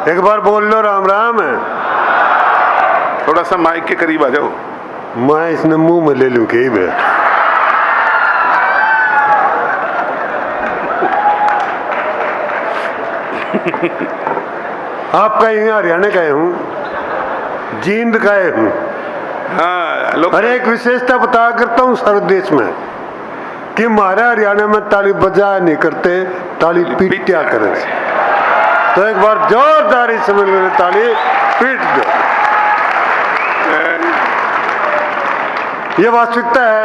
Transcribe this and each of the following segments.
एक बार बोल लो राम राम। थोड़ा सा माइक के करीब आ जाओ। मैं इसने मुंह में ले लूं के ही बे। आप कहीं हरियाणा का हूँ, जींद का हूँ। हाँ लोग अरे एक विशेषता बता करता हूँ सारे देश में कि हमारे हरियाणा में ताली बजा नहीं करते, ताली पीटिया करें। तो एक बार जोरदार इस समय में ताली पीट दो। ये वास्तविकता है।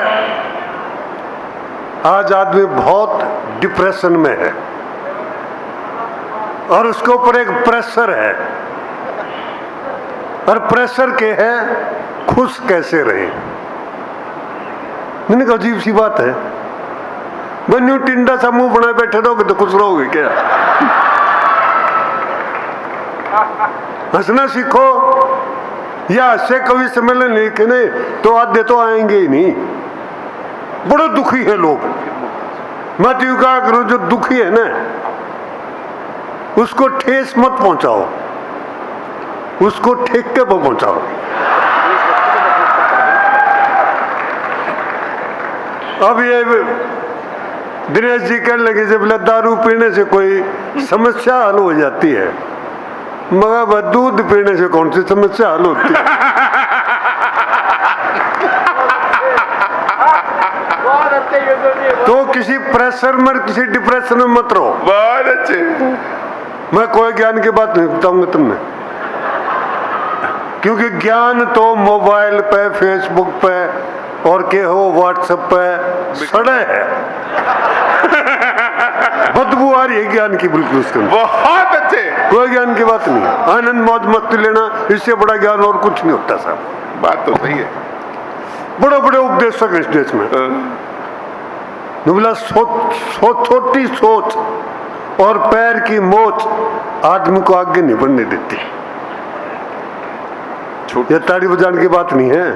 आज आदमी बहुत डिप्रेशन में है और उसके ऊपर एक प्रेशर है, और प्रेशर के है खुश कैसे रहे। मैंने कहा अजीब सी बात है, बन्यू टिंडा सा मुंह बनाए बैठे रहोगे तो खुश रहोगे क्या? हंसना सीखो, या हंसे कवि सम्मेलन लिखने तो आधे तो आएंगे ही नहीं। बड़े दुखी है लोग। मैं तो कहा करूं जो दुखी है ना उसको ठेस मत पहुंचाओ, उसको ठेके पर पहुंचाओ। अब ये दिनेश जी कहने लगे जब दारू पीने से कोई समस्या हल हो जाती है, मगर दूध पीने से कौन सी समस्या हल होती है? तो किसी प्रेशर में किसी डिप्रेशन में मत रहो। बहुत अच्छे। मैं कोई ज्ञान की बात नहीं बताऊंगा तुमने, क्योंकि ज्ञान तो मोबाइल पे, फेसबुक पे और के हो व्हाट्सएप पे सड़े है। बदबू आ रही है ज्ञान की बिल्कुल उसके अंदर। बहुत अच्छे। कोई ज्ञान की बात नहीं, आनंद मौज मस्ती लेना, इससे बड़ा ज्ञान और कुछ नहीं होता साहब। बात तो सही है। बड़े बड़े उपदेशक इस देश में बोला छोटी सोच और पैर की मोच आदमी को आगे नहीं बढ़ने देती। ये ताड़ी बजाने की बात नहीं है।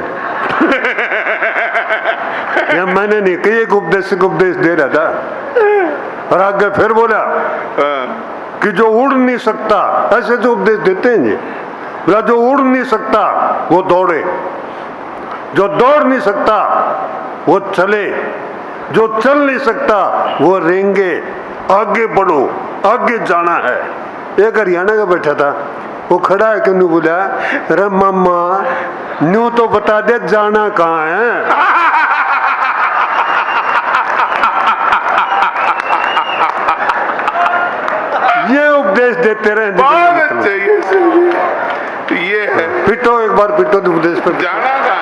यह मैंने नहीं कही, एक उपदेशक उपदेश दे रहा था और आगे फिर बोला कि जो उड़ नहीं सकता, ऐसे जो उपदेश देते हैं जी, बोला जो उड़ नहीं सकता वो दौड़े, जो दौड़ नहीं सकता वो चले, जो चल नहीं सकता वो रेंगे। आगे बढ़ो, आगे जाना है। एक हरियाणा का बैठा था, वो खड़ा है क्यों बोला, अरे मामा न्यू तो बता दे जाना कहाँ है। ये उपदेश देते रहे। बहुत अच्छे। ये है, पिटो एक बार, पिटो तो उपदेश पर जाना का।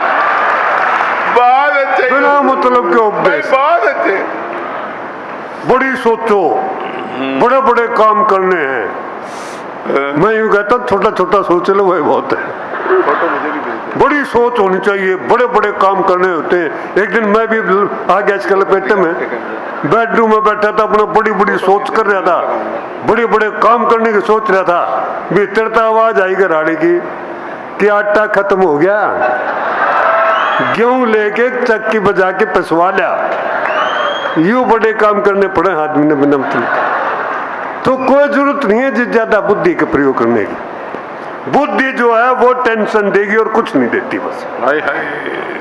बहुत अच्छे। बिना मतलब के उपदेश। बहुत अच्छे। बड़ी सोचो, बड़े बड़े काम करने हैं। मैं यूं कहता छोटा छोटा सोच लो वही बहुत है। फोटो मुझे भी भेज दो। बड़ी सोच होनी चाहिए, बड़े बड़े काम करने होते हैं। एक दिन मैं भी आ गया इसके लपेटे में, बेडरूम में बैठा था, अपना बड़ी बड़ी सोच कर रहा था, बड़े बड़े काम करने की सोच रहा था। भीतर तो आवाज आई घराड़ी की कि आटा खत्म हो गया, गेहूं लेके चक्की बजा के पिसवा लिया। यूं बड़े काम करने पड़े आदमी ने बिना मतलब। तो कोई जरूरत नहीं है ज्यादा बुद्धि का प्रयोग करने की। बुद्धि जो है वो टेंशन देगी और कुछ नहीं देती। बस हाय हाय।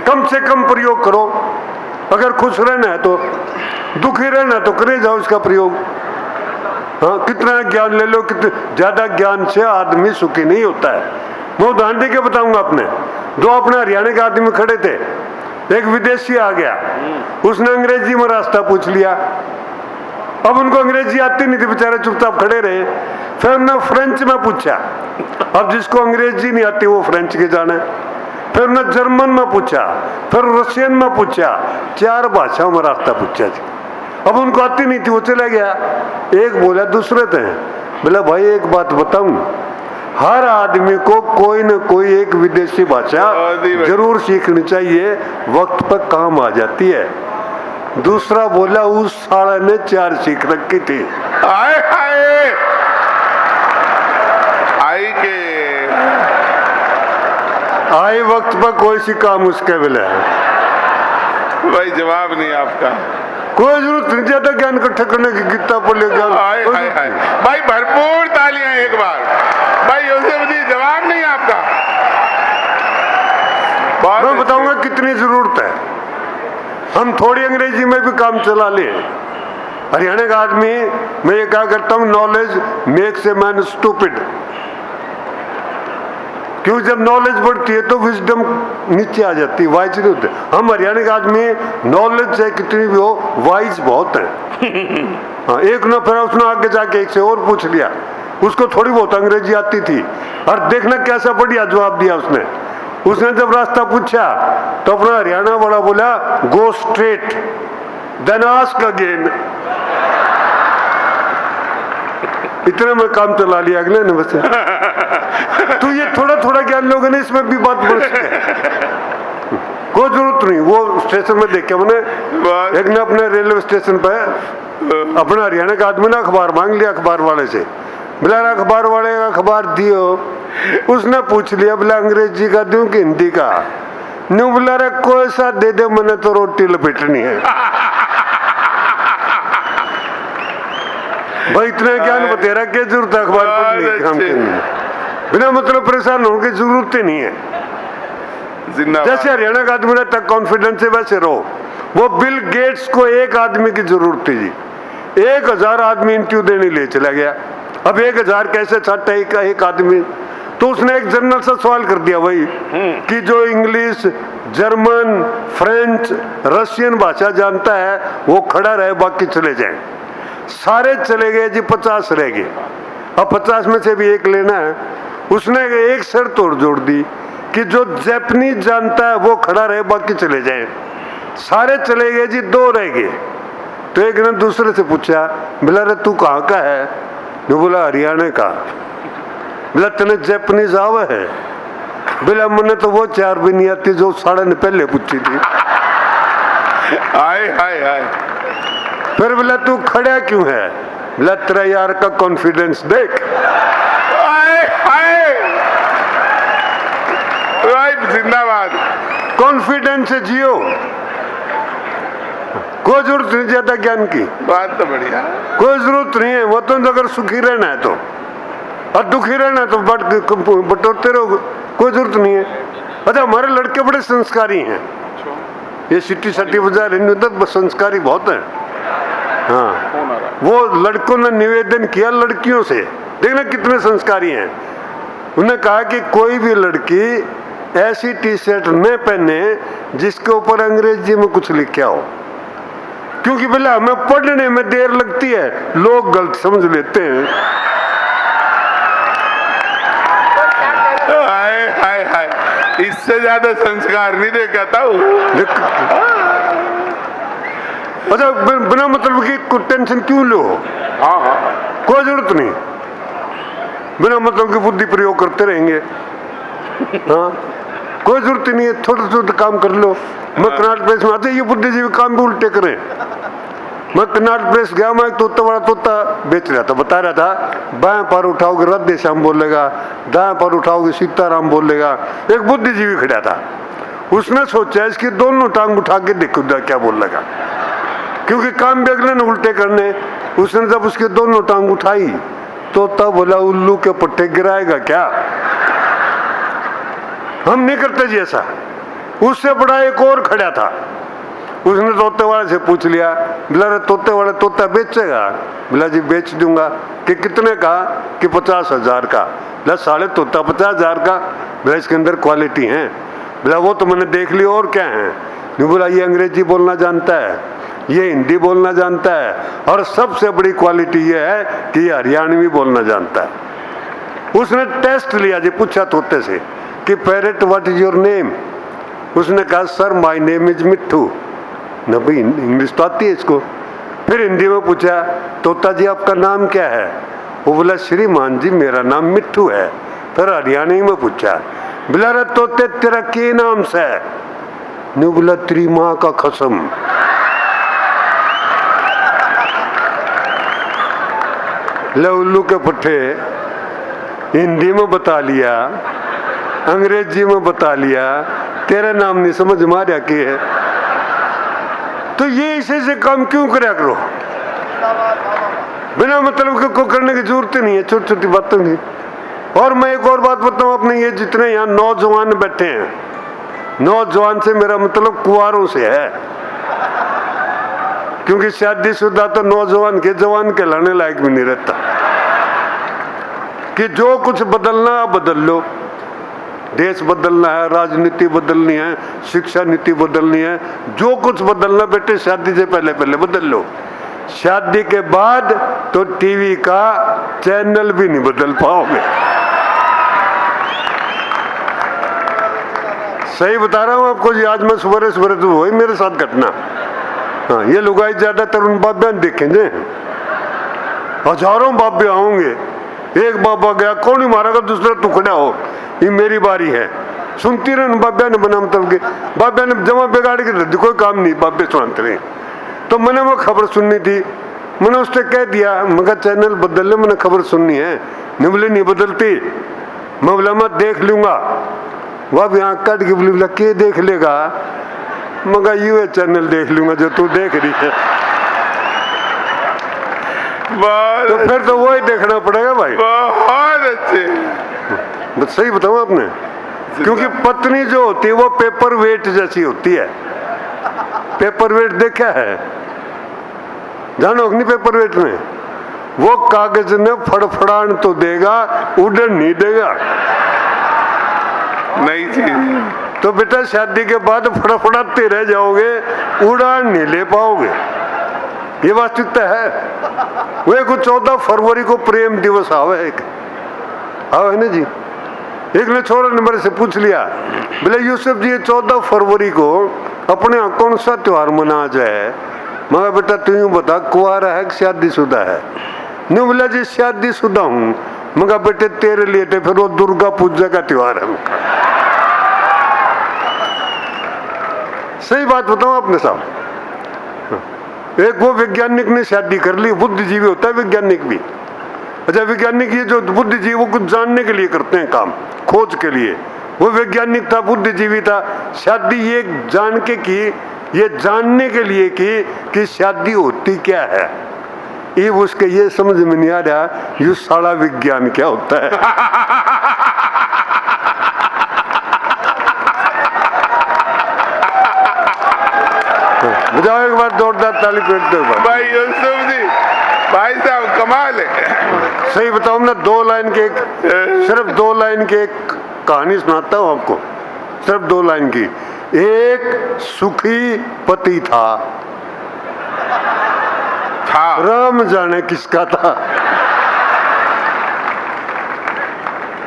कम से कम प्रयोग करो। अगर खुश रहना है तो, दुखी रहना है तो करे जाओ इसका प्रयोग। हाँ, कितना ज्ञान ले लो, कितने ज्यादा ज्ञान से आदमी सुखी नहीं होता है। मैं उदाहरण देके बताऊंगा। अपने दो अपने हरियाणा के आदमी खड़े थे, एक विदेशी आ गया, उसने अंग्रेजी में रास्ता पूछ लिया। अब उनको अंग्रेजी आती नहीं थी, बेचारे चुपचाप खड़े रहे। फिर उन्होंने फ्रेंच में पूछा। अब जिसको अंग्रेजी नहीं आती वो फ्रेंच के जाने। फिर उन्होंने जर्मन में पूछा, फिर रशियन में पूछा, 4 भाषाओं में रास्ता पूछा जी। अब उनको आती नहीं थी, वो चला गया। एक बोला दूसरे थे, बोला भाई एक बात बताऊं, हर आदमी को कोई न कोई एक विदेशी भाषा जरूर सीखनी चाहिए, वक्त पर काम आ जाती है। दूसरा बोला उस साले ने 4 सीख रखी थी। हाय हाय। आई के आई वक्त पर कोई सी काम उसके मिले है। भाई जवाब नहीं आपका। कोई जरूरत नहीं ज्यादा ज्ञान इकट्ठा करने की, कितना बोले ज्ञान। हाय हाय हाय। भाई भरपूर तालियां एक बार। भाई मैं बताऊंगा कितनी जरूरत है। हम थोड़ी अंग्रेजी में भी काम चला लें। हरियाणा का आदमी, मैं ये क्या करता हूँ, knowledge makes a man stupid. क्यों? जब नॉलेज बढ़ती है तो विजडम नीचे आ जाती है, वाइज नहीं होते। हम हरियाणा के आदमी नॉलेज चाहे कितनी भी हो, वाइज बहुत है। हाँ, एक ना फिर उसने आगे जाके एक से और पूछ लिया, उसको थोड़ी बहुत अंग्रेजी आती थी, और देखना कैसा बढ़िया जवाब दिया उसने। उसने जब रास्ता पूछा तो अपना हरियाणा वाला बोला, go straight then ask again. इतना में काम चला लिया अगले ने बस। तो ये थोड़ा थोड़ा ज्ञान लोगों ने इसमें भी बात बोल सके, कोई जरूरत नहीं। वो स्टेशन में देख के मैंने एक ने अपने रेलवे स्टेशन पे अपना हरियाणा का आदमी ना अखबार मांग लिया अखबार वाले से। बोला अखबार वाले का अखबार दियो। उसने पूछ लिया, बोला अंग्रेजी का दूं कि हिंदी का? न्यू बोला रे कोई सा दे दे, मैंने तो रोटी लपेटनी है। भाई इतना ज्ञान बतेरा क्या जरूरत है अखबार पढ़ने की? काम करने बिना मतलब परेशान होने की जरूरत ही नहीं है। जैसे हरियाणा का आदमी रहता कॉन्फिडेंस से, वैसे रहो। वो बिल गेट्स को एक आदमी की जरूरत थी जी, 1000 आदमी इंटरव्यू देने ले चला गया। अब 1000 कैसे छाटा एक आदमी? तो उसने एक जनरल सा सवाल कर दिया भाई कि जो इंग्लिश, जर्मन, फ्रेंच, रशियन भाषा जानता है वो खड़ा रहे, बाकी चले जाए। सारे चले गए जी, 50 रह गए। अब 50 में से भी एक लेना है। उसने एक शर्त और जोड़ दी कि जो जापानीज जानता है वो खड़ा रहे, बाकी चले जाए। सारे चले गए जी, 2 रह गए। तो एक ने दूसरे से पूछा, बोला रे तू कहाँ का है? जो बोला हरियाणा का। बोला तने जापानीज आवा है? बोला मैंने तो वो 4 भी नहीं आती जो साढ़े ने पहले पूछी थी। हाय हाय हाय। फिर बोला तू खड़ा क्यों है? बोला तेरा यार का कॉन्फिडेंस देख। जिंदाबाद। कॉन्फिडेंस से जियो, कोई जरूरत नहीं ज्यादा ज्ञान की। बात तो बढ़िया। कोई जरूरत नहीं है। वो तो अगर सुखी रहना है तो, और दुखी रहना है तो बटोरते रहो, कोई जरूरत नहीं है। अच्छा, हमारे लड़के बड़े संस्कारी हैं। ये सिटी सटी बाजार हिंदू संस्कारी बहुत है। हाँ, वो लड़कों ने निवेदन किया लड़कियों से, देखना कितने संस्कारी हैं। उन्होंने कहा कि कोई भी लड़की ऐसी टी शर्ट न पहने जिसके ऊपर अंग्रेजी में कुछ लिखा हो, क्योंकि बोला हमें पढ़ने में देर लगती है, लोग गलत समझ लेते हैं। हाय हाय हाय, इससे ज्यादा संस्कार नहीं देखा था। अच्छा, बिना मतलब की टेंशन क्यों लो? कोई जरूरत नहीं। बिना मतलब की बुद्धि प्रयोग करते रहेंगे। हाँ, कोई जरूरत नहीं है। थोड़ा थोड़ा काम कर लो। मैं कनाट प्रेस में आते ये बुद्धिजीवी काम भी उल्टे करें। मैं कनाट प्रेस गया, मैं तोता बड़ा तोता बेच रहा था, बता रहा था बाएं पैर उठाओगे राधे श्याम बोलेगा, दाएं पैर उठाओगे सीताराम बोलेगा। एक बुद्धिजीवी खड़ा था, उसने सोचा इसकी दोनों टांग उठा के देखो क्या बोलेगा, क्योंकि काम भी अगले ने उल्टे करने। उसने जब उसकी दोनों टांग उठाई तो तब बोला उल्लू के पट्टे गिराएगा क्या? हम नहीं करते जी ऐसा। उससे बड़ा एक और खड़ा था, उसने तोते वाले से पूछ लिया, बोला तोते वाले तोता बेचेगा? बोला जी बेच दूंगा। कि कितने का? कि 50,000 का। बोला साढ़े तोता 50,000 का? बोला इसके अंदर क्वालिटी है। बोला वो तो मैंने देख लिया, और क्या है? नहीं। बोला ये अंग्रेजी बोलना जानता है, ये हिंदी बोलना जानता है, और सबसे बड़ी क्वालिटी ये है कि ये हरियाणवी बोलना जानता है। उसने टेस्ट लिया जी, पूछा तोते से कि parrot what is your name? उसने कहा सर माय नेम इज मिट्ठू। न भाई इंग्लिश तो आती है इसको। फिर हिंदी में पूछा तोता जी आपका नाम क्या है? वो बोला श्रीमान जी मेरा नाम मिट्ठू है। फिर हरियाणवी में पूछा, बोला रे तोते तेरा के नाम से है? नहीं। बोला तेरी माँ का कसम। ले उल्लू के पट्टे, हिंदी में बता लिया, अंग्रेजी में बता लिया, तेरा नाम नहीं समझ मारिया के है। तो ये ऐसे काम क्यों करया करो? बिना मतलब को करने की जरूरत नहीं है, छोटी छोटी बातों की। और मैं एक और बात बताऊं, अपने ये जितने यहाँ नौजवान बैठे हैं, नौजवान से मेरा मतलब कुंवारों से है, क्योंकि शादीशुदा तो नौजवान के जवान कहलाने लायक भी नहीं रहता। कि जो कुछ बदलना है बदल लो, देश बदलना है, राजनीति बदलनी है, शिक्षा नीति बदलनी है, जो कुछ बदलना बेटे शादी से पहले पहले बदल लो। शादी के बाद तो टीवी का चैनल भी नहीं बदल पाओगे। सही बता रहा हूं आपको जी, आज मैं सुबह तो वही मेरे साथ घटना। हाँ, ये लुगाई ज्यादातर उन बाबा देखेंगे, हजारों बाबे आओगे, एक बाबा गया कौन ही मारेगा, दूसरा टुकड़ा हो, ये मेरी बारी है। सुनती रहे बाबा ने बना मतलब के बाबा ने जमा बिगाड़ के रख दी, कोई काम नहीं, बाबे सुनाते रहे। तो मैंने वो खबर सुननी थी, मैंने उससे कह दिया, मगर चैनल बदल ले, मैंने खबर सुननी है। निबले नहीं बदलती, मैं बोला मैं देख लूंगा। वह भी आँख काट के बोली के देख लेगा, मगर यू चैनल देख लूंगा जो तू देख रही है। तो फिर तो वही देखना पड़ेगा भाई। बहुत अच्छे, बस सही बताऊं आपने, क्योंकि पत्नी जो होती है वो पेपर वेट जैसी होती है। पेपर वेट देखा है, जानो नहीं पेपर वेट में, वो कागज में फड़फड़ान तो देगा, उड़न नहीं देगा। नई चीज। तो बेटा शादी के बाद फड़फड़ाते रह जाओगे, उड़ान नहीं ले पाओगे, ये वास्तविकता है। वे को 14 फरवरी को प्रेम दिवस आवे, एक आवे है ना जी। एक ने छोरा ने मेरे से पूछ लिया, बोले यूसुफ जी 14 फरवरी को अपने यहाँ कौन सा त्योहार मना जाए? मगर बेटा तू यूं बता, कुंवारा है कि शादीशुदा है? नहीं बोला जी शादीशुदा हूँ। मगर बेटे तेरे लिए तो फिर वो दुर्गा पूजा का त्योहार है। सही बात बताऊं आपने साहब, एक वो वैज्ञानिक ने शादी कर ली, बुद्धिजीवी होता है वैज्ञानिक भी। अच्छा, वैज्ञानिक ये जो बुद्धिजीवी वो कुछ जानने के लिए करते हैं काम, खोज के लिए। वो वैज्ञानिक था, बुद्धिजीवी था, शादी ये जान के की, ये जानने के लिए की कि शादी होती क्या है। ये उसके ये समझ में नहीं आ रहा ये सारा विज्ञान क्या होता है। बजाओ एक बार जोरदार ताली पेट दो भाई यूसुफ जी, भाई साहब कमाल है। सही बताऊं ना, 2 लाइन के सिर्फ 2 लाइन के एक कहानी सुनाता हूं आपको, सिर्फ 2 लाइन की। एक सुखी पति था, राम जाने किसका था।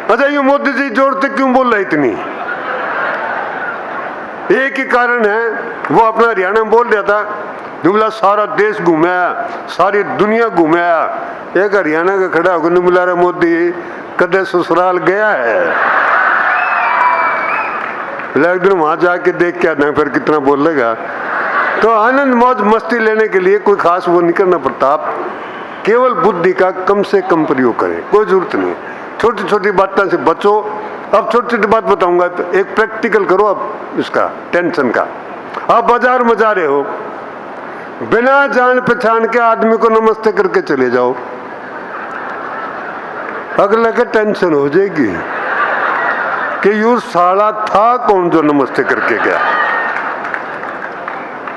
अच्छा, ये मोदी जी जोड़ते क्यों बोल रहे इतनी? एक ही कारण है, वो अपना हरियाणा में बोल रहा था, दुबला सारा देश घूमाया, सारी दुनिया घूमाया। एक हरियाणा का खड़ा होकर नहीं बुला रहा, मोदी कदे ससुराल गया है? एक दिन वहां जाके देख के आना, फिर कितना बोलेगा। तो आनंद मौज मस्ती लेने के लिए कोई खास वो नहीं करना पड़ता, आप केवल बुद्धि का कम से कम प्रयोग करें, कोई जरूरत नहीं। छोटी छोटी बातों से बचो। अब छोटी छोटी बात बताऊंगा, एक प्रैक्टिकल करो अब इसका, टेंशन का। आप बाजार में जा रहे हो, बिना जान पहचान के आदमी को नमस्ते करके चले जाओ, अगले के टेंशन हो जाएगी कि यू साला था कौन जो नमस्ते करके गया।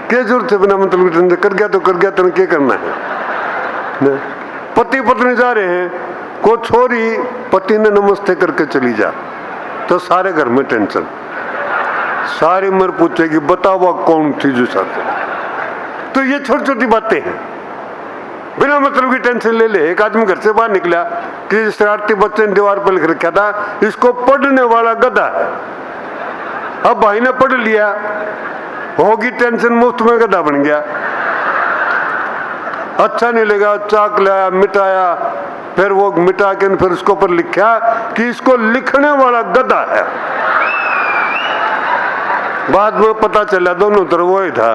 क्या जरूरत है बिना मतलब कर गया तो कर गया, तो क्या करना है। पति पत्नी जा रहे हैं, को छोरी पति ने नमस्ते करके चली जा, तो सारे घर में टेंशन, सारी उम्र पूछेगी बताओ कौन थी जो साथ। तो ये छोटी छोटी बातें हैं, बिना मतलब की टेंशन ले ले। एक आदमी घर से बाहर निकला कि शरारती बच्चे ने दीवार पर लिख रखा था, इसको पढ़ने वाला गधा है। अब भाई ने पढ़ लिया, होगी टेंशन, मुफ्त में गधा बन गया। अच्छा नहीं लगा, चाक लाया, मिटाया, फिर वो मिटा के फिर उसके ऊपर लिखा कि इसको लिखने वाला गधा है। बाद में पता चला दोनों तरफ वो ही था।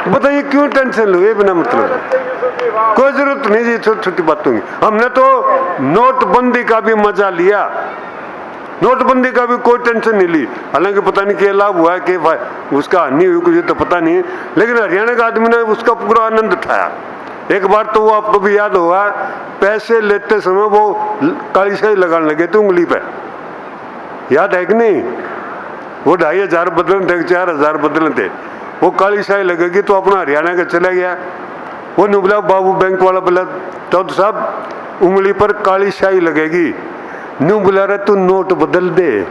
बताइए क्यों टेंशन लो बिना मतलब? कोई जरूरत नहीं जी छोटी छोटी बातों की। हमने तो नोटबंदी का भी मजा लिया, नोटबंदी का भी कोई टेंशन नहीं ली। हालांकि पता नहीं क्या लाभ हुआ है कि उसका हानि हुई कुछ तो पता नहीं, लेकिन हरियाणा का आदमी ने उसका पूरा आनंद उठाया। एक बार तो वो आपको भी याद होगा, पैसे लेते समय वो काली शाही लगाने लगे थे उंगली पे, याद है कि नहीं? वो 2500 बदलने थे, 4000 बदलने थे। वो काली शाही लगेगी तो अपना हरियाणा का चला गया। वो नहीं बोला बाबू बैंक वाला बोला तो साहब उंगली पर काली शाही लगेगी, न्यू बुला रहे तू नोट बदल दे,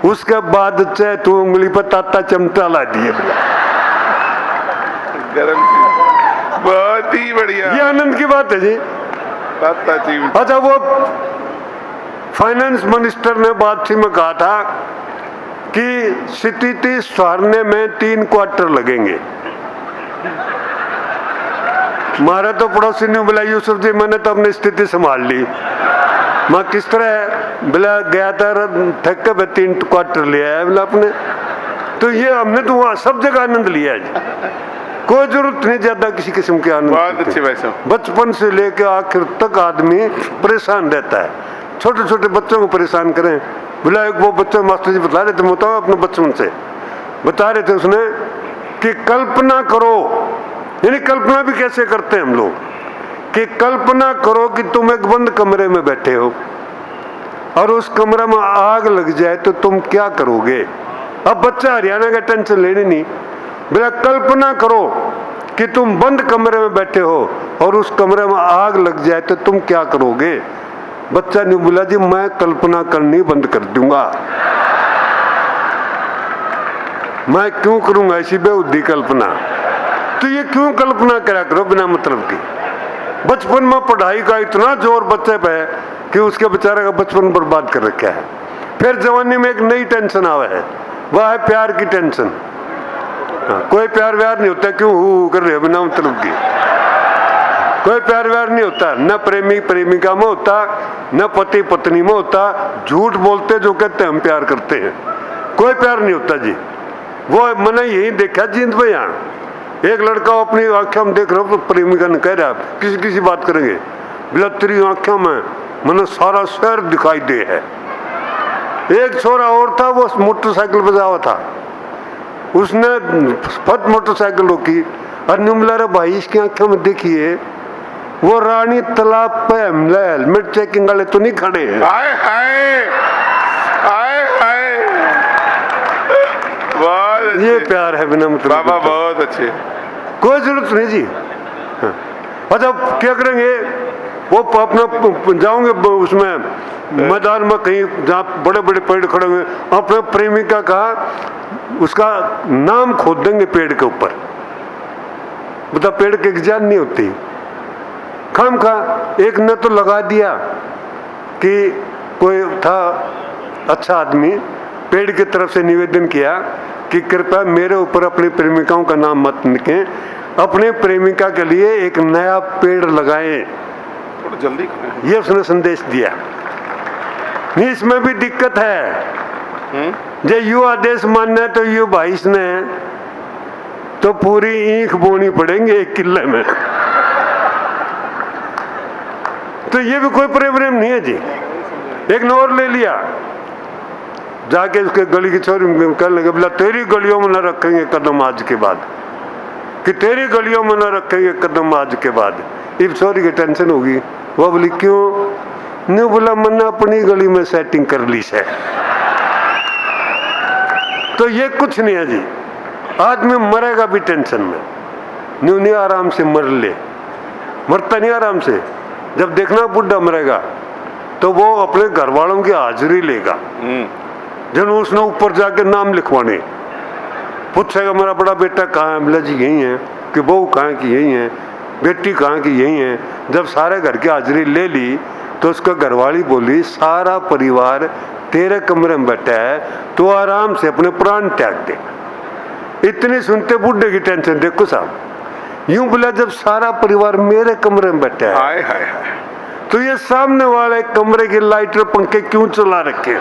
उसके बाद चाहे तू उंगली पर ताता चमटा ला दिए। गरम बहुत ही बढ़िया, ये आनंद की बात है जी। ताता जी अच्छा, वो फाइनेंस मिनिस्टर ने बात में कहा था कि स्थिति सुधारने में 3 क्वार्टर लगेंगे। हमारा तो पड़ोसी ने बोला यूसुफ जी मैंने तो अपनी स्थिति संभाल ली। मैं किस तरह बोला गया था थक के 3 क्वार्टर ले आया बोला अपने। तो ये हमने तो वहाँ सब जगह आनंद लिया है जी, कोई जरूरत नहीं ज्यादा किसी किस्म के आनंद। बहुत अच्छे भाई साहब। बचपन से लेकर आखिर तक आदमी परेशान रहता है। छोटे छोटे बच्चों को परेशान करें। बोला एक वो बच्चा मास्टर जी बता रहे थे, बताओ अपने बचपन से बता रहे थे उसने कि कल्पना करो, यानी कल्पना भी कैसे करते हैं हम लोग, कि कल्पना करो कि तुम एक बंद कमरे में बैठे हो और उस कमरे में आग लग जाए तो तुम क्या करोगे। अब बच्चा हरियाणा का टेंशन लेनी नहीं, बोला कल्पना करो कि तुम बंद कमरे में बैठे हो और उस कमरे में आग लग जाए तो तुम क्या करोगे। बच्चा ने बोला जी मैं कल्पना करनी बंद कर दूंगा, मैं क्यों करूंगा ऐसी बेहुदी कल्पना। तो ये क्यों कल्पना करा करो बिना मतलब की। बचपन में पढ़ाई का इतना जोर बच्चे पे है कि उसके बेचारे का बचपन बर्बाद कर रखा है। फिर जवानी में एक नई टेंशन आवे है, वह है प्यार की टेंशन। कोई प्यार व्यार नहीं होता, क्यों हु कर रहे हो बिना मतलब की। कोई प्यार व्यार नहीं होता, न प्रेमी प्रेमिका में होता, न पति पत्नी में होता। झूठ बोलते जो कहते हैं हम प्यार करते हैं, कोई प्यार नहीं होता जी। वो मैंने यही देखा जींद में, यहाँ एक लड़का अपनी आंखों में देख रहा हूँ, तो प्रेमिका ने कह रहा किसी किसी बात करेंगे, बोला तेरी आंखों में मैंने सारा शहर दिखाई दे है। एक छोरा और था, वो मोटरसाइकिल बजा हुआ था, उसने फट मोटरसाइकिल रोकी और निमला रे भाई इसकी आंखों में देखिए वो रानी तालाब पे हेलमेट चेकिंग वाले तो नहीं खड़े हैं। आए हाय आए हाय, बहुत ये प्यार है बिना मतलब। बाबा बहुत अच्छे, कोई जरूरत नहीं जी। हाँ। अच्छा क्या करेंगे, वो अपना जाओगे उसमें मैदान में कहीं जहाँ बड़े बड़े पेड़ खड़े हुए, अपने प्रेमिका का उसका नाम खोद देंगे पेड़ के ऊपर। बता पेड़ की जान नहीं होती, खाम खा एक ने तो लगा दिया कि कोई था अच्छा आदमी, पेड़ की तरफ से निवेदन किया कि कृपया मेरे ऊपर अपनी प्रेमिकाओं का नाम मत लिखें, अपने प्रेमिका के लिए एक नया पेड़ लगाएं। थोड़ा जल्दी करें। ये उसने संदेश दिया। नहीं इसमें भी दिक्कत है, जो यू आदेश मानना है तो यू भाई ने तो पूरी ईख बोनी पड़ेंगे 1 किले में। तो ये भी कोई प्रेम नहीं है जी। एक ने और ले लिया, जाके उसके गली की छोरी कहने लगे बोला तेरी गलियों में न रखेंगे कदम आज के बाद, कि तेरी गलियों में न रखेंगे कदम आज के बाद। इस छोरी की टेंशन होगी, वो बोली क्यों, नहीं बोला मैंने अपनी गली में सेटिंग कर ली से। तो ये कुछ नहीं है जी, आदमी मरेगा भी टेंशन में, न्यू नहीं आराम से मर ले, मरता नहीं आराम से। जब देखना बुढ़ा मरेगा तो वो अपने घर वालों की हाजिरी लेगा, जब उसने ऊपर जाके नाम लिखवाने, पूछेगा मेरा बड़ा बेटा कहाँ है, बोला जी यही है, कि बहू कहाँ की यही है, बेटी कहाँ की यही है। जब सारे घर की हाजिरी ले ली तो उसका घरवाली बोली सारा परिवार तेरे कमरे में बैठा है, तो आराम से अपने प्राण त्याग दे। इतनी सुनते बुढ़े की टेंशन देखो साहब, यूं बोला जब सारा परिवार मेरे कमरे में बैठा है, हाय हाय हाय, तो ये सामने वाले कमरे की लाइट और पंखे क्यों चला रखे।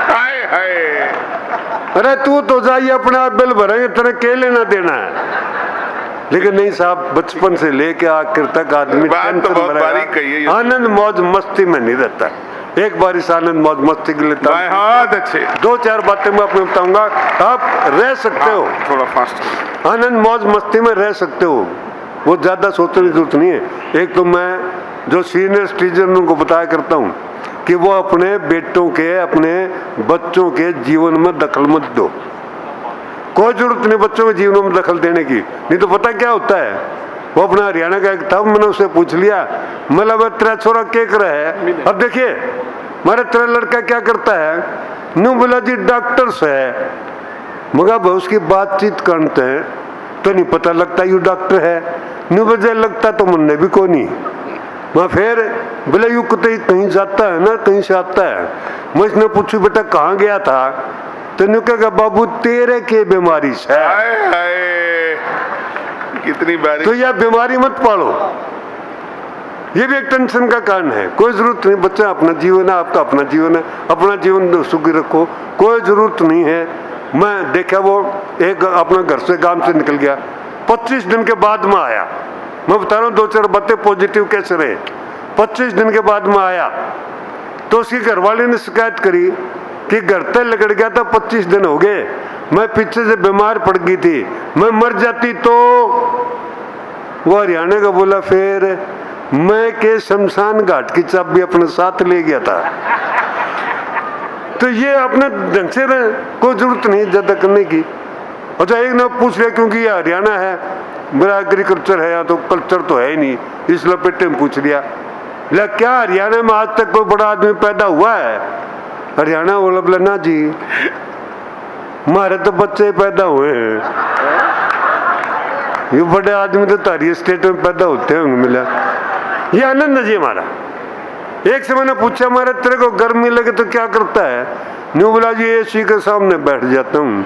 हाय हाय, अरे तू तो जाइए अपने आप बिल भरेंगे, तेरे के लेना देना है। लेकिन नहीं साहब, बचपन से लेके आखिर तक आदमी बात तो बहुत बारीक कही है, आनंद मौज मस्ती में नहीं रहता। एक बार इस आनंद मौज मस्ती के लिए बहुत अच्छे 2-4 बातें मैं आपको बताऊंगा, आप रह सकते हो, थोड़ा फास्ट, आनंद मौज मस्ती में रह सकते हो, वो ज्यादा सोचने की जरूरत नहीं है। एक तो मैं जो सीनियर सिटीजन उनको बताया करता हूँ, कि वो अपने बेटों के, अपने बच्चों के जीवन में दखल मत दो। कोई जरूरत नहीं बच्चों के जीवन में दखल देने की, नहीं तो पता क्या होता है। वो अपना हरियाणा का एक था, मैंने उससे पूछ लिया, मतलब तेरा छोरा क्या कर रहा है, अब देखिए मेरा तेरा लड़का क्या करता है, न्यू बोला जी डॉक्टर से है, मगर उसकी बातचीत करते हैं तो नहीं पता लगता यू डॉक्टर है, न्यू बजे लगता तो मन भी को नहीं। मैं फिर बोले यू कहीं जाता है ना, कहीं से आता है। मैं इसने पूछू बेटा कहाँ गया था, तो न्यू कहेगा बाबू तेरे के बीमारी से। हाय हाय, कितनी बारी। तो यह बीमारी मत पालो, ये भी एक टेंशन का कारण है। कोई जरूरत नहीं, बच्चा अपना जीवन है, आपका अपना जीवन है, अपना जीवन सुखी रखो, कोई जरूरत नहीं है। मैं देखा वो एक अपना घर से गांव से निकल गया, 25 दिन के बाद में आया। मैं बता रहा हूँ 2-4 बातें पॉजिटिव कैसे रहे। 25 दिन के बाद में आया तो उसकी घरवाली ने शिकायत करी कि घर तक लगड़ गया था, 25 दिन हो गए, मैं पीछे से बीमार पड़ गई थी, मैं मर जाती तो। वो हरियाणा का बोला फिर मैं के शमशान घाट की चाबी अपने साथ ले गया था। तो ये अपने ढंग से रहे, कोई जरूरत नहीं ज्यादा करने की। अच्छा एक ने पूछ लिया क्योंकि ये हरियाणा है, मेरा एग्रीकल्चर है, या तो कल्चर तो है ही नहीं, इस लपेटे में पूछ लिया क्या हरियाणा में आज तक कोई बड़ा आदमी पैदा हुआ है? हरियाणा बोला बोला ना जी, हमारे तो बच्चे पैदा हुए हैं, ये बड़े आदमी तो तारी स्टेट में पैदा होते हैं। मिला ये आनंद है जी हमारा। एक से मैंने पूछा हमारे तेरे को गर्मी लगे तो क्या करता है, न्यू बोला जी एसी के सामने बैठ जाता हूँ,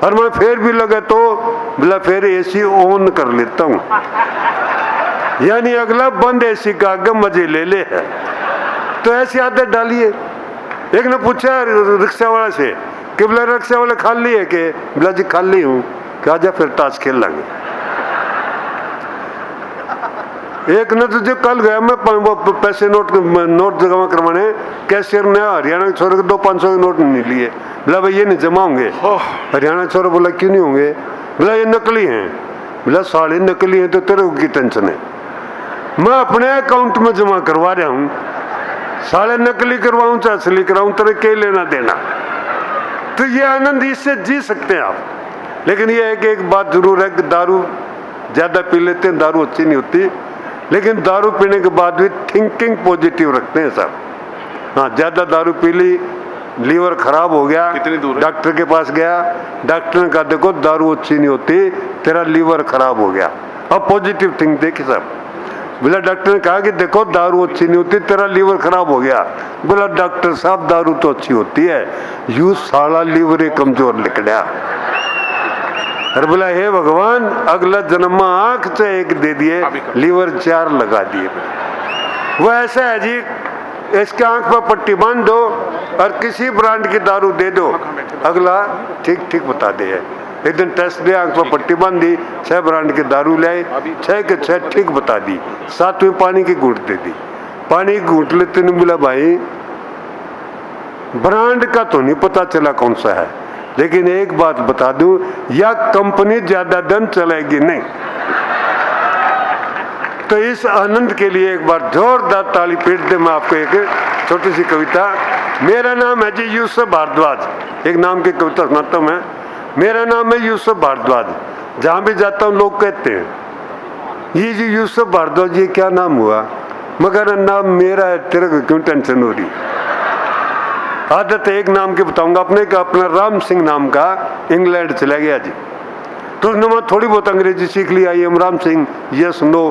और मैं फिर भी लगे तो बोला फिर एसी ऑन कर लेता हूँ, यानी अगला बंद एसी का आगे मजे ले ले है। तो ऐसी आदत डालिए। एक ने पूछा रिक्शा वाला से कि बोला रिक्शा वाला खाली है के, बोला जी खाली हूँ, क्या जा फिर ताश खेल लेंगे। एक ने तो जो कल गया मैं पैसे नोट जमा करवाने, कैशियर ने हरियाणा के छोरे के 200-500 के नोट नहीं लिए, बोला भाई ये नहीं जमा होंगे। हरियाणा छोरा बोला क्यों नहीं होंगे, बोला ये नकली हैं। बोला साले नकली हैं तो तेरे को की टेंशन है, मैं अपने अकाउंट में जमा करवा रहा हूँ, साले नकली करवाऊं चाहे असली कराऊं तेरे क्या लेना देना। तो ये आनंद इससे जी सकते हैं आप। लेकिन ये है कि एक बात जरूर है कि दारू ज्यादा पी लेते हैं, दारू अच्छी नहीं होती, लेकिन दारू पीने के बाद भी थिंकिंग पॉजिटिव रखते हैं सब। हाँ ज्यादा दारू पी ली, लीवर खराब हो गया, कितनी दूर है? डॉक्टर के पास गया, डॉक्टर ने कहा देखो दारू अच्छी नहीं होती, तेरा लीवर खराब हो गया। अब पॉजिटिव थिंक देखिए सब। बोला डॉक्टर ने कहा कि देखो दारू अच्छी नहीं होती, तेरा लीवर खराब हो गया। बोला डॉक्टर साहब दारू तो अच्छी होती है, यू साला लीवर ही कमजोर निकला। अरे बोला हे भगवान अगला जन्म में आंख से एक दे दिए, लीवर 4 लगा दिए। वो ऐसा है जी, इसके आंख पर पट्टी बांध दो और किसी ब्रांड की दारू दे दो, अगला ठीक ठीक बता दे। एक दिन टेस्ट दिया, आंख पर पट्टी बांधी, 6 ब्रांड की दारू ले आई, 6 के 6 ठीक बता दी, 7वीं पानी की घूंट दे दी। पानी घूंट लेते ने बोला भाई ब्रांड का तो नहीं पता चला कौन सा है, लेकिन एक बात बता दूं, यह कंपनी ज्यादा दिन चलेगी नहीं। तो इस आनंद के लिए एक बार जोरदार ताली पीट दे। मैं आपको एक छोटी सी कविता, मेरा नाम है जी यूसुफ भारद्वाज, एक नाम की कविता सुनाता हूं मैं। मेरा नाम है यूसुफ भारद्वाज, जहां भी जाता हूं लोग कहते हैं ये जी यूसुफ भारद्वाज ये क्या नाम हुआ, मगर नाम मेरा है, तेरे को क्यों टेंशन हो रही। आदत एक नाम की बताऊंगा अपने का, अपना राम सिंह नाम का इंग्लैंड चला गया जी, तो उसने वहां थोड़ी बहुत अंग्रेजी सीख ली, I am Ram Singh yes no.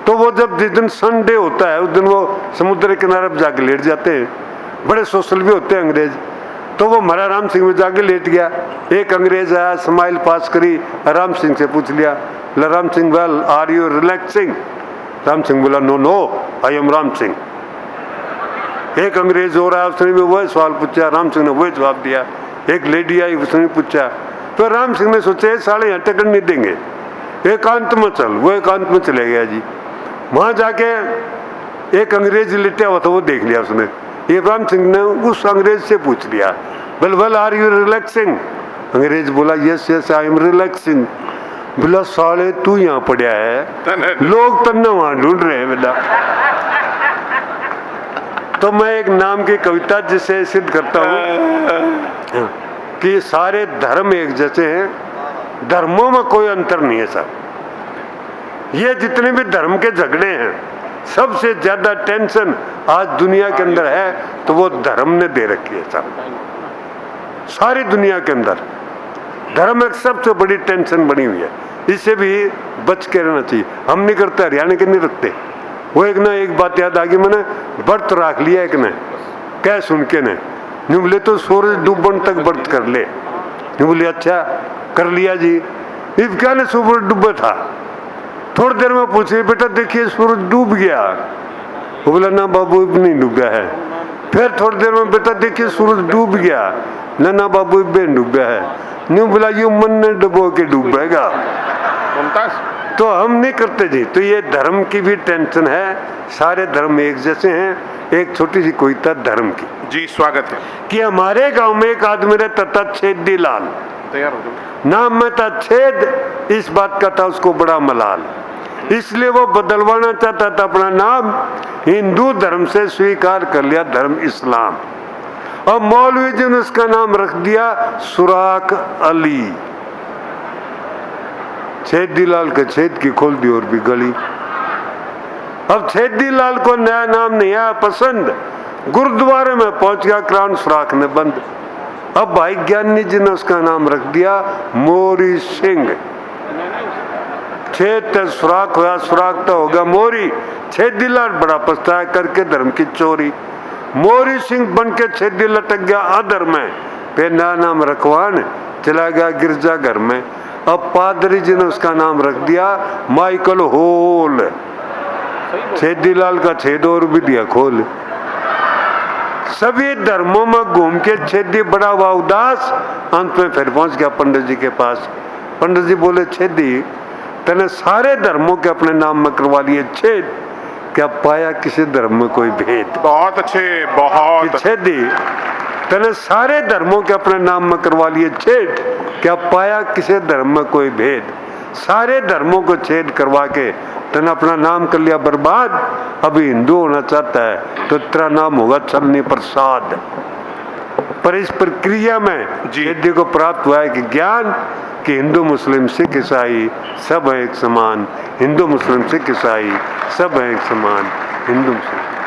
तो वो जब जिस दिन संडे होता है उस दिन वो समुद्र के किनारे पर जाके लेट जाते हैं, बड़े सोशल भी होते हैं अंग्रेज। तो वो हमारा राम सिंह में जाके लेट गया। एक अंग्रेज आया, स्माइल पास करी, राम सिंह से पूछ लिया, Ram Singh well are you relaxing? Ram Singh बोला no no I am Ram Singh. एक अंग्रेज हो रहा है, उसने भी वही सवाल पूछा, राम सिंह ने वही जवाब दिया। एक लेडी आई, उसने पूछा, तो राम सिंह ने सोचा साले यहाँ टिकट नहीं देंगे, एकांत में चल। वो एकांत में चले गया जी। वहां जाके एक अंग्रेज लेटा हुआ था, वो देख लिया उसने। ये राम सिंह ने उस अंग्रेज से पूछ लिया, वेल आर यू रिलैक्सिंग? अंग्रेज बोला yes yes I am relaxing. बोला साले तू यहाँ पड़ा है, लोग तन्ना वहां ढूंढ रहे हैं बेटा। तो मैं एक नाम की कविता जिसे सिद्ध करता हूँ कि सारे धर्म एक जैसे हैं, धर्मों में कोई अंतर नहीं है साहब। ये जितने भी धर्म के झगड़े हैं, सबसे ज्यादा टेंशन आज दुनिया के अंदर है तो वो धर्म ने दे रखी है साहब। सारी दुनिया के अंदर धर्म एक सबसे बड़ी टेंशन बनी हुई है, इससे भी बच के रहना चाहिए। हम नहीं करते, हरियाणा के नहीं रखते। वो एक ना एक बात याद आ गई, मैंने व्रत रख लिया एक ने, क्या सुन के ने यूं बोले तो सूरज डूबन तक व्रत कर ले। यूं बोले अच्छा कर लिया जी। इब क्या ने सूरज डूबा था, थोड़ी देर में पूछे बेटा देखिए सूरज डूब गया। वो बोला ना बाबू इब नहीं डूबा है। फिर थोड़ी देर में बेटा देखिए सूरज डूब गया, ना ना बाबू इब नहीं डूबा है। न्यू बोला यू मन ने डुबो के डूबेगा। तो हम नहीं करते जी। तो ये धर्म की भी टेंशन है, सारे धर्म एक जैसे हैं। एक छोटी सी कविता धर्म की जी, स्वागत है कि हमारे गांव में एक आदमी रहता था छेदी लाल, तैयार हो जाओ। नाम में था छेद, इस बात का था उसको बड़ा मलाल, इसलिए वो बदलवाना चाहता था अपना नाम। हिंदू धर्म से स्वीकार कर लिया धर्म इस्लाम, और मौलवी जी ने उसका नाम रख दिया सुराख अली। छेदी लाल के छेद की खोल दी और भी गली। अब छेदी लाल को नया नाम नहीं आया पसंद, गुरुद्वारे में पहुंच गया क्राउन सुराख ने बंद। अब भाई ज्ञानी जी ने उसका नाम रख दिया मोरी सिंह। छेद ते सुराख हुआ, सुराख तो होगा मोरी। छेदी लाल बड़ा पछताया करके धर्म की चोरी। मोरी सिंह बन के छेदी लटक गया अधर में, फिर नया नाम रखवान चला गया गिरजा घर में। अब पादरी जी ने उसका नाम रख दिया माइकल होल। छेदी लाल का छेद और भी दिया खोल। सभी धर्मों में घूम के छेदी बड़ा हुआ उदास, अंत में फिर पहुंच गया पंडित जी के पास। पंडित जी बोले छेदी तने सारे धर्मों के अपने नाम में करवा लिए छेद, क्या पाया किसी धर्म में कोई भेद? बहुत अच्छे, बहुत छेदी तने सारे धर्मों के अपने नाम में करवा लिए छेद, क्या पाया किसी धर्म में कोई भेद? सारे धर्मों को छेद करवा के तने अपना नाम कर लिया बर्बाद। अभी हिंदू होना चाहता है तो तेरा नाम होगा चलनी प्रसाद। पर इस प्रक्रिया में छेदी को प्राप्त हुआ है कि ज्ञान कि हिंदू मुस्लिम सिख ईसाई सब है एक समान, हिंदू मुस्लिम सिख ईसाई सब है एक समान, हिंदू मुस्लिम।